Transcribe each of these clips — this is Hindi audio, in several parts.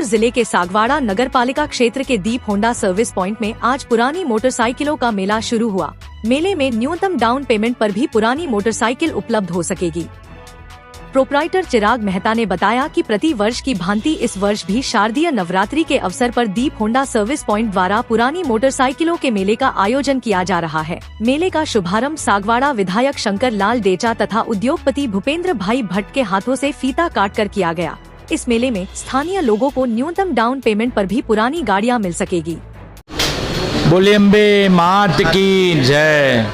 जिले के सागवाड़ा नगरपालिका क्षेत्र के दीप होंडा सर्विस पॉइंट में आज पुरानी मोटरसाइकिलों का मेला शुरू हुआ। मेले में न्यूनतम डाउन पेमेंट पर भी पुरानी मोटरसाइकिल उपलब्ध हो सकेगी। प्रोप्राइटर चिराग मेहता ने बताया कि प्रति वर्ष की भांति इस वर्ष भी शारदीय नवरात्रि के अवसर पर दीप होंडा सर्विस पॉइंट द्वारा पुरानी मोटरसाइकिलों के मेले का आयोजन किया जा रहा है। मेले का शुभारंभ सागवाड़ा विधायक शंकर लाल डेचा तथा उद्योगपति भूपेंद्र भाई भट्ट के हाथों से फीता काटकर किया गया। इस मेले में स्थानीय लोगों को न्यूनतम डाउन पेमेंट पर भी पुरानी गाड़ियां मिल सकेगी। बोले अम्बे मात की जय।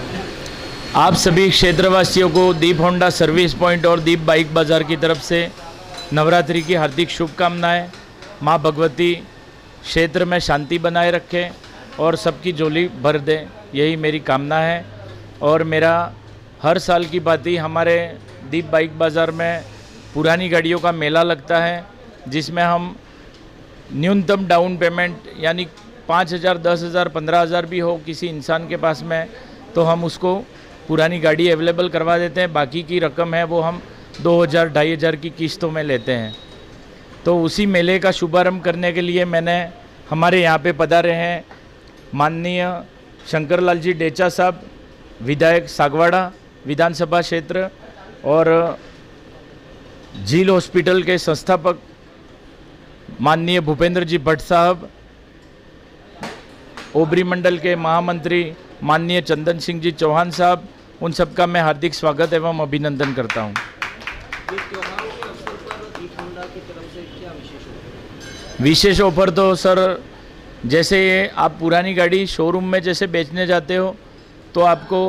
आप सभी क्षेत्रवासियों को दीप होंडा सर्विस पॉइंट और दीप बाइक बाज़ार की तरफ से नवरात्रि की हार्दिक शुभकामनाएं। माँ भगवती क्षेत्र में शांति बनाए रखे और सबकी झोली भर दे, यही मेरी कामना है। और मेरा हर साल की भांति हमारे दीप बाइक बाज़ार में पुरानी गाड़ियों का मेला लगता है, जिसमें हम न्यूनतम डाउन पेमेंट यानी 5,000, 10,000, 15,000 भी हो किसी इंसान के पास में, तो हम उसको पुरानी गाड़ी अवेलेबल करवा देते हैं। बाकी की रकम है वो हम 2,000, 2,500 की किस्तों में लेते हैं। तो उसी मेले का शुभारंभ करने के लिए मैंने हमारे यहाँ पे पधारे हैं माननीय शंकर लाल जी डेचा साहब, विधायक सागवाड़ा विधानसभा क्षेत्र, और झील हॉस्पिटल के संस्थापक माननीय भूपेंद्र जी भट्ट साहब, ओबरी मंडल के महामंत्री माननीय चंदन सिंह जी चौहान साहब, उन सबका मैं हार्दिक स्वागत एवं अभिनंदन करता हूं। विशेष ऑफर तो सर, जैसे आप पुरानी गाड़ी शोरूम में जैसे बेचने जाते हो तो आपको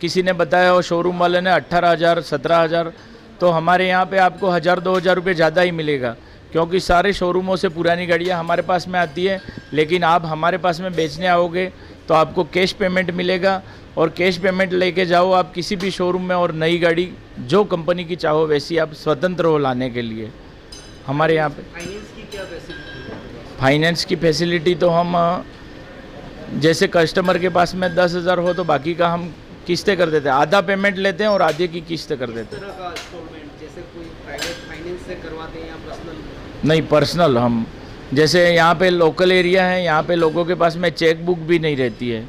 किसी ने बताया हो, शोरूम वाले ने 18,000, 17,000, तो हमारे यहाँ पे आपको 1,000, 2,000 रुपये ज़्यादा ही मिलेगा, क्योंकि सारे शोरूमों से पुरानी गाड़ियाँ हमारे पास में आती है। लेकिन आप हमारे पास में बेचने आओगे तो आपको कैश पेमेंट मिलेगा, और कैश पेमेंट लेके जाओ आप किसी भी शोरूम में, और नई गाड़ी जो कंपनी की चाहो वैसी आप स्वतंत्र हो लाने के लिए। हमारे यहाँ पे फाइनेंस की क्या फैसिलिटी? फाइनेंस की फैसिलिटी तो हम जैसे कस्टमर के पास में 10,000 हो तो बाकी का हम किस्तें कर देते हैं, आधा पेमेंट लेते हैं और आधे की किस्त कर देते हैं। किस तरह का इंस्टॉलमेंट, जैसे कोई प्राइवेट फाइनेंस से करवाते हैं या पर्सनल? नहीं, पर्सनल। हम जैसे यहाँ पे लोकल एरिया है, यहाँ पे लोगों के पास में चेक बुक भी नहीं रहती है,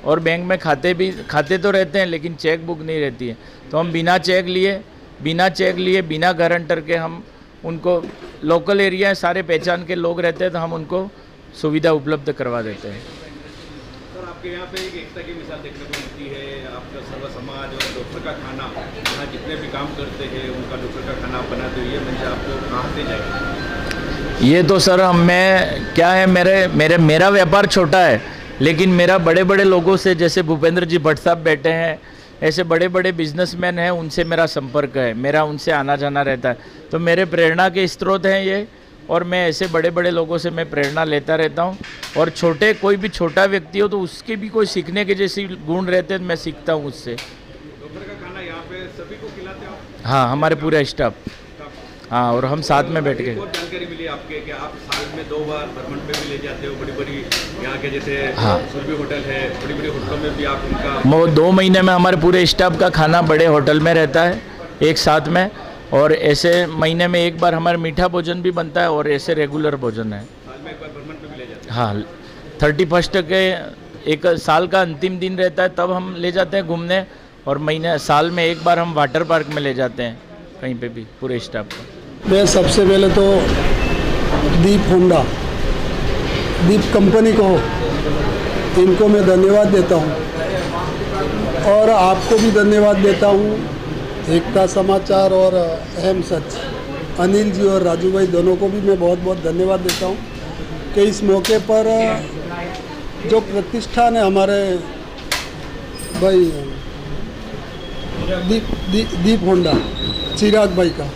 और बैंक में खाते तो रहते हैं लेकिन चेक बुक नहीं रहती है, तो हम बिना चेक लिए बिना गारंटर के हम उनको, लोकल एरिया है, सारे पहचान के लोग रहते हैं, तो हम उनको सुविधा उपलब्ध करवा देते हैं। और आपके यहाँ पे एक एकता की मिसाल देखने को मिलती है। आपका सर्व समाज और डॉक्टर का खाना, यहाँ जितने भी काम करते हैं उनका डॉक्टर का खाना आप बनाते हो, ये मंच आपको कहाँ से जाएगा? ये तो सर मैं क्या है, मेरा व्यापार छोटा है, लेकिन मेरा बड़े बड़े लोगों से, जैसे भूपेंद्र जी भट्ट साहब बैठे हैं, ऐसे बड़े बड़े बिजनेसमैन हैं, उनसे मेरा संपर्क है, मेरा उनसे आना जाना रहता है, तो मेरे प्रेरणा के स्रोत हैं ये। और मैं ऐसे बड़े बड़े लोगों से मैं प्रेरणा लेता रहता हूँ, और कोई भी छोटा व्यक्ति हो तो उसके भी कोई सीखने के जैसे गुण रहते हैं, मैं सीखता हूँ उससे। डॉक्टर का खाना यहाँ पे सभी को खिलाते हो? हाँ, हमारे पूरे स्टाफ। हाँ, और हम साथ में बैठ के। बहुत जानकारी मिली आपके कि आप साल में 2 बार भ्रमण पे भी ले जाते हो, बड़ी बड़ी यहाँ के जैसे हाँ, सुरभि होटल है, बड़ी बड़ी होटलों में भी आप उनका 2 महीने में हमारे पूरे स्टाफ का खाना बड़े होटल में रहता है एक साथ में, और ऐसे महीने में एक बार हमारे मीठा भोजन भी बनता है, और ऐसे रेगुलर भोजन है। साल में एक बार भ्रमण पे भी ले जाते हैं? हाँ, 31 के एक साल का अंतिम दिन रहता है तब हम ले जाते हैं घूमने, और साल में एक बार हम वाटर पार्क में ले जाते हैं कहीं पे भी पूरे स्टाफ को। मैं सबसे पहले तो दीप होंडा, दीप कंपनी को, इनको मैं धन्यवाद देता हूँ, और आपको भी धन्यवाद देता हूँ, एकता समाचार और अहम सच अनिल जी और राजू भाई दोनों को भी मैं बहुत बहुत धन्यवाद देता हूँ कि इस मौके पर जो प्रतिष्ठान है हमारे भाई दीप होंडा चिराग भाई का,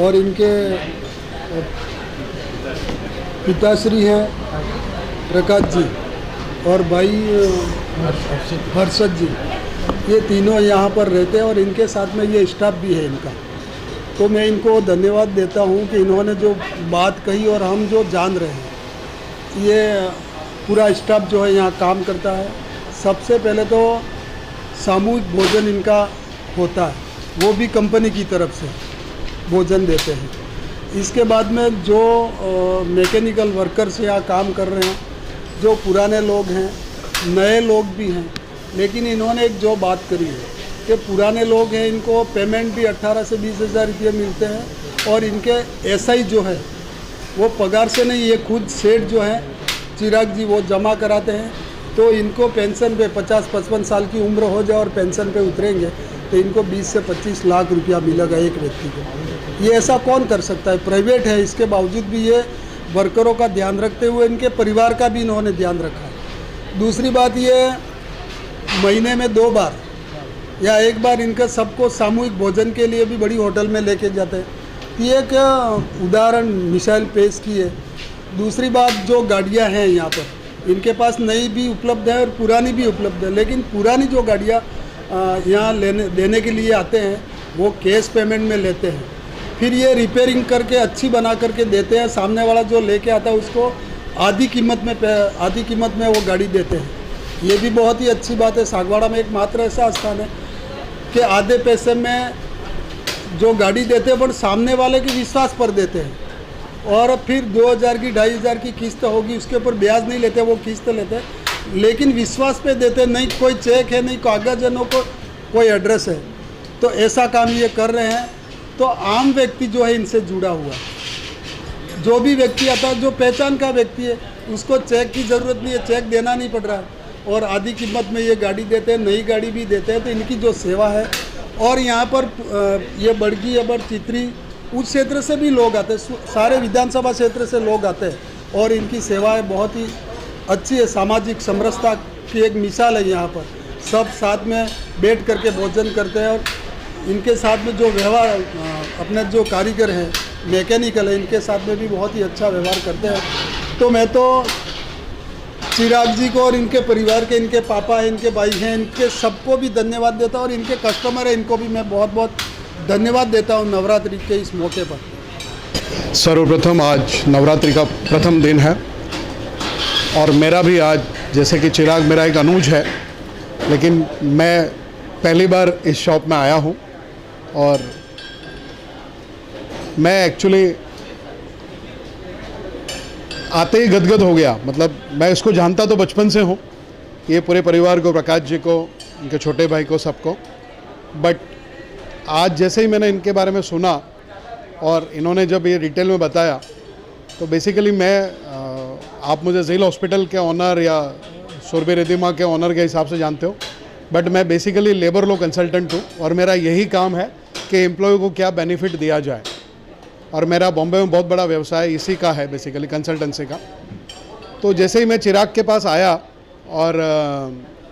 और इनके पिताश्री हैं प्रकाश जी और भाई हर्षद जी, ये तीनों यहाँ पर रहते हैं, और इनके साथ में ये स्टाफ भी है इनका। तो मैं इनको धन्यवाद देता हूँ कि इन्होंने जो बात कही और हम जो जान रहे हैं, ये पूरा स्टाफ जो है यहाँ काम करता है। सबसे पहले तो सामूहिक भोजन इनका होता है, वो भी कंपनी की तरफ से भोजन देते हैं। इसके बाद में जो मैकेनिकल वर्कर्स यहाँ काम कर रहे हैं, जो पुराने लोग हैं, नए लोग भी हैं, लेकिन इन्होंने एक जो बात करी है कि पुराने लोग हैं, इनको पेमेंट भी 18 से 20 हज़ार रुपये मिलते हैं और इनके एसआई जो है वो पगार से नहीं, ये खुद सेठ जो है चिराग जी वो जमा कराते हैं। तो इनको पेंशन पे 50-55 साल की उम्र हो जाए और पेंशन पे उतरेंगे तो इनको 20 से 25 लाख रुपया मिलेगा एक व्यक्ति को। ये ऐसा कौन कर सकता है? प्राइवेट है, इसके बावजूद भी ये वर्करों का ध्यान रखते हुए इनके परिवार का भी इन्होंने ध्यान रखा है। दूसरी बात, ये महीने में 2 बार या 1 बार इनका सबको सामूहिक भोजन के लिए भी बड़ी होटल में लेके जाते हैं। ये एक उदाहरण मिसाल पेश की है। दूसरी बात, जो गाड़ियां हैं यहाँ पर, इनके पास नई भी उपलब्ध है और पुरानी भी उपलब्ध है, लेकिन पुरानी जो गाड़ियाँ यहाँ देने के लिए आते हैं वो कैश पेमेंट में लेते हैं, फिर ये रिपेयरिंग करके अच्छी बना करके देते हैं। सामने वाला जो लेके आता है उसको आधी कीमत में वो गाड़ी देते हैं। ये भी बहुत ही अच्छी बात है। सागवाड़ा में एकमात्र ऐसा स्थान है कि आधे पैसे में जो गाड़ी देते हैं, पर सामने वाले के विश्वास पर देते हैं, और फिर 2000 की 2500 की किस्त होगी, उसके ऊपर ब्याज नहीं लेते, वो किस्त लेते हैं, लेकिन विश्वास पे देते हैं। नहीं कोई चेक है, नहीं कागज है, न कोई एड्रेस है। तो ऐसा काम ये कर रहे हैं। तो आम व्यक्ति जो है इनसे जुड़ा हुआ, जो भी व्यक्ति आता है, जो पहचान का व्यक्ति है, उसको चेक की ज़रूरत नहीं है, चेक देना नहीं पड़ रहा है, और आधी कीमत में ये गाड़ी देते हैं, नई गाड़ी भी देते हैं। तो इनकी जो सेवा है, और यहाँ पर ये बड़गी अबर चित्री उस क्षेत्र से भी लोग आते हैं, सारे विधानसभा क्षेत्र से लोग आते हैं, और इनकी सेवाएं बहुत ही अच्छी है। सामाजिक समरसता की एक मिसाल है। यहाँ पर सब साथ में बैठ करके भोजन करते हैं, और इनके साथ में जो व्यवहार अपने जो कारीगर हैं, मैकेनिकल है, इनके साथ में भी बहुत ही अच्छा व्यवहार करते हैं। तो मैं तो चिराग जी को और इनके परिवार के, इनके पापा हैं, इनके भाई हैं, इनके सबको भी धन्यवाद देता हूँ, और इनके कस्टमर हैं, इनको भी मैं बहुत बहुत धन्यवाद देता हूँ नवरात्रि के इस मौके पर। सर्वप्रथम आज नवरात्रि का प्रथम दिन है, और मेरा भी आज, जैसे कि चिराग मेरा एक अनुज है, लेकिन मैं पहली बार इस शॉप में आया हूँ, और मैं एक्चुअली आते ही गदगद हो गया। मतलब मैं इसको जानता तो बचपन से हूँ, ये पूरे परिवार को, प्रकाश जी को, इनके छोटे भाई को, सबको, बट आज जैसे ही मैंने इनके बारे में सुना और इन्होंने जब ये डिटेल में बताया, तो बेसिकली आप मुझे झील हॉस्पिटल के ऑनर या सुरभि रिद्धिमा के ऑनर के हिसाब से जानते हो, बट मैं बेसिकली लेबर लॉ कंसल्टेंट हूँ, और मेरा यही काम है कि एम्प्लॉय को क्या बेनिफिट दिया जाए। और मेरा बॉम्बे में बहुत बड़ा व्यवसाय इसी का है, बेसिकली कंसल्टेंसी का। तो जैसे ही मैं चिराग के पास आया और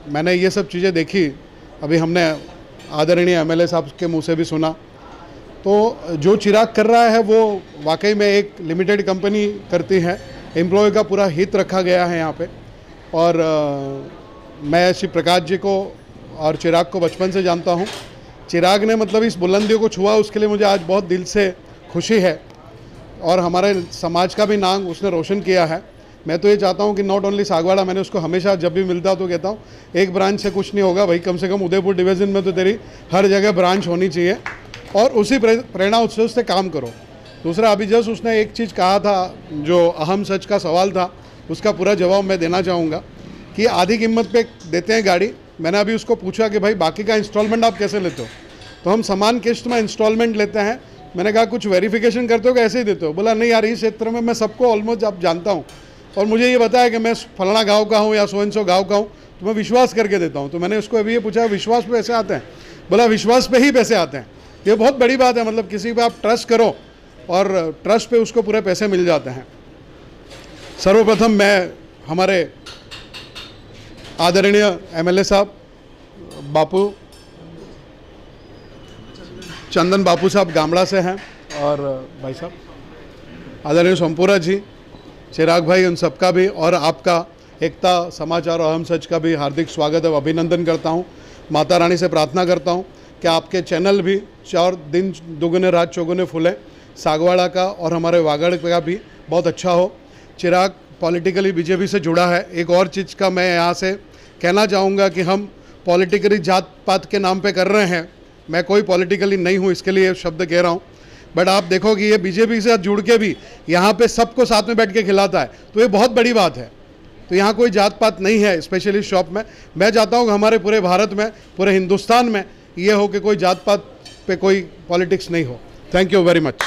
मैंने ये सब चीज़ें देखी, अभी हमने आदरणीय एमएलए साहब के मुंह से भी सुना, तो जो चिराग कर रहा है वो वाकई में एक लिमिटेड कंपनी करती है। एम्प्लॉय का पूरा हित रखा गया है यहाँ पे। और मैं श्री प्रकाश जी को और चिराग को बचपन से जानता हूँ। चिराग ने मतलब इस बुलंदियों को छुआ, उसके लिए मुझे आज बहुत दिल से खुशी है, और हमारे समाज का भी नाम उसने रोशन किया है। मैं तो ये चाहता हूँ कि नॉट ओनली सागवाड़ा, मैंने उसको हमेशा जब भी मिलता तो कहता हूँ, एक ब्रांच से कुछ नहीं होगा भाई, कम से कम उदयपुर डिवीज़न में तो तेरी हर जगह ब्रांच होनी चाहिए, और उसी प्रेरणा उत्सव से काम करो। दूसरा, अभी जस्ट उसने एक चीज़ कहा था, जो अहम सच का सवाल था, उसका पूरा जवाब मैं देना चाहूँगा कि आधी कीमत पे देते हैं गाड़ी। मैंने अभी उसको पूछा कि भाई बाकी का इंस्टॉलमेंट आप कैसे लेते हो, तो हम समान किस्त में इंस्टॉलमेंट लेते हैं। मैंने कहा कुछ वेरिफिकेशन करते हो कि ऐसे ही देते हो? बोला नहीं यार, इस क्षेत्र में मैं सबको ऑलमोस्ट आप जानता हूँ, और मुझे ये बताया कि मैं फलाना गांव का हूँ या सो एंड सो गाँव का हूँ, तो मैं विश्वास करके देता हूँ। तो मैंने उसको अभी ये पूछा, विश्वास पे पैसे आते हैं? बोला विश्वास पे ही पैसे आते हैं। ये बहुत बड़ी बात है, मतलब किसी पे आप ट्रस्ट करो और ट्रस्ट पे उसको पूरे पैसे मिल जाते हैं। सर्वप्रथम मैं हमारे आदरणीय एमएलए साहब बापू चंदन बापू साहब गामड़ा से हैं, और भाई साहब आदरणीय सोमपुरा जी, चिराग भाई, उन सबका भी, और आपका एकता समाचार और अहम सच का भी हार्दिक स्वागत है, अभिनंदन करता हूं। माता रानी से प्रार्थना करता हूं कि आपके चैनल भी चार दिन दुगुने रात चौगुने फुले, सागवाड़ा का और हमारे वागड़ का भी बहुत अच्छा हो। चिराग पॉलिटिकली बीजेपी से जुड़ा है। एक और चीज़ का मैं यहाँ से कहना चाहूँगा कि हम पॉलिटिकली जात पात के नाम पे कर रहे हैं। मैं कोई पॉलिटिकली नहीं हूँ, इसके लिए शब्द कह रहा हूँ, बट आप देखो कि ये बीजेपी से जुड़ के भी यहाँ पे सबको साथ में बैठ के खिलाता है, तो ये बहुत बड़ी बात है। तो यहाँ कोई जात पात नहीं है स्पेशली इस शॉप में। मैं चाहता हूँ कि हमारे पूरे भारत में, पूरे हिंदुस्तान में ये हो कि कोई जात पात पे कोई पॉलिटिक्स नहीं हो। Thank you very much.